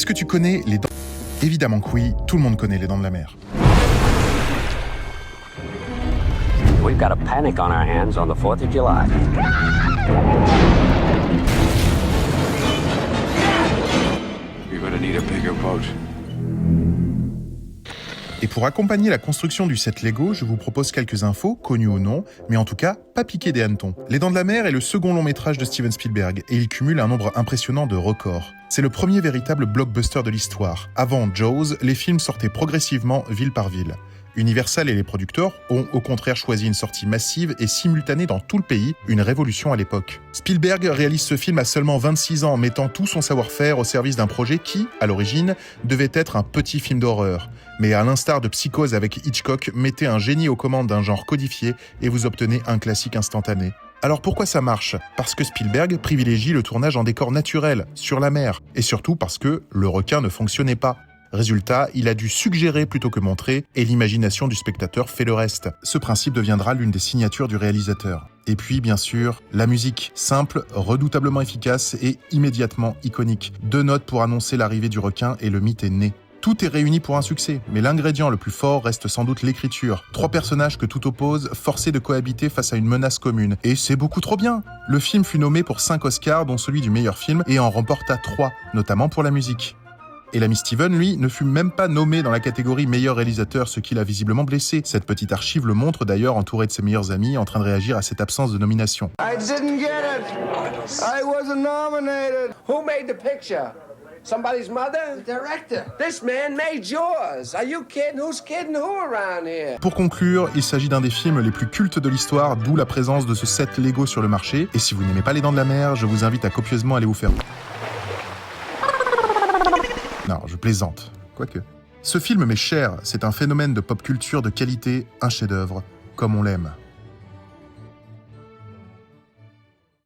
Est-ce que tu connais les dents? Évidemment que oui, tout le monde connaît les dents de la mer. We've got a panic on our hands on the 4th of July. You're gonna need a bigger boat. Et pour accompagner la construction du set Lego, je vous propose quelques infos, connues ou non, mais en tout cas, pas piquées des hannetons. Les Dents de la Mer est le second long métrage de Steven Spielberg, et il cumule un nombre impressionnant de records. C'est le premier véritable blockbuster de l'histoire. Avant Jaws, les films sortaient progressivement ville par ville. Universal et les producteurs ont au contraire choisi une sortie massive et simultanée dans tout le pays, une révolution à l'époque. Spielberg réalise ce film à seulement 26 ans, mettant tout son savoir-faire au service d'un projet qui, à l'origine, devait être un petit film d'horreur. Mais à l'instar de Psychose avec Hitchcock, mettez un génie aux commandes d'un genre codifié et vous obtenez un classique instantané. Alors pourquoi ça marche? Parce que Spielberg privilégie le tournage en décor naturel, sur la mer, et surtout parce que le requin ne fonctionnait pas. Résultat, il a dû suggérer plutôt que montrer, et l'imagination du spectateur fait le reste. Ce principe deviendra l'une des signatures du réalisateur. Et puis, bien sûr, la musique, simple, redoutablement efficace et immédiatement iconique. 2 notes pour annoncer l'arrivée du requin et le mythe est né. Tout est réuni pour un succès, mais l'ingrédient le plus fort reste sans doute l'écriture. 3 personnages que tout oppose, forcés de cohabiter face à une menace commune. Et c'est beaucoup trop bien! Le film fut nommé pour 5 Oscars, dont celui du meilleur film, et en remporta 3, notamment pour la musique. Et l'ami Steven, lui, ne fut même pas nommé dans la catégorie meilleur réalisateur, ce qui l'a visiblement blessé. Cette petite archive le montre d'ailleurs entouré de ses meilleurs amis en train de réagir à cette absence de nomination. I didn't get it. I wasn't nominated. Who made the picture? Somebody's mother? The director. This man made yours. Are you kidding? Who's kidding who around here? Pour conclure, il s'agit d'un des films les plus cultes de l'histoire, d'où la présence de ce set Lego sur le marché. Et si vous n'aimez pas les Dents de la Mer, je vous invite à copieusement aller vous faire... Non, je plaisante. Quoique. Ce film m'est cher, c'est un phénomène de pop culture de qualité, un chef-d'œuvre, comme on l'aime.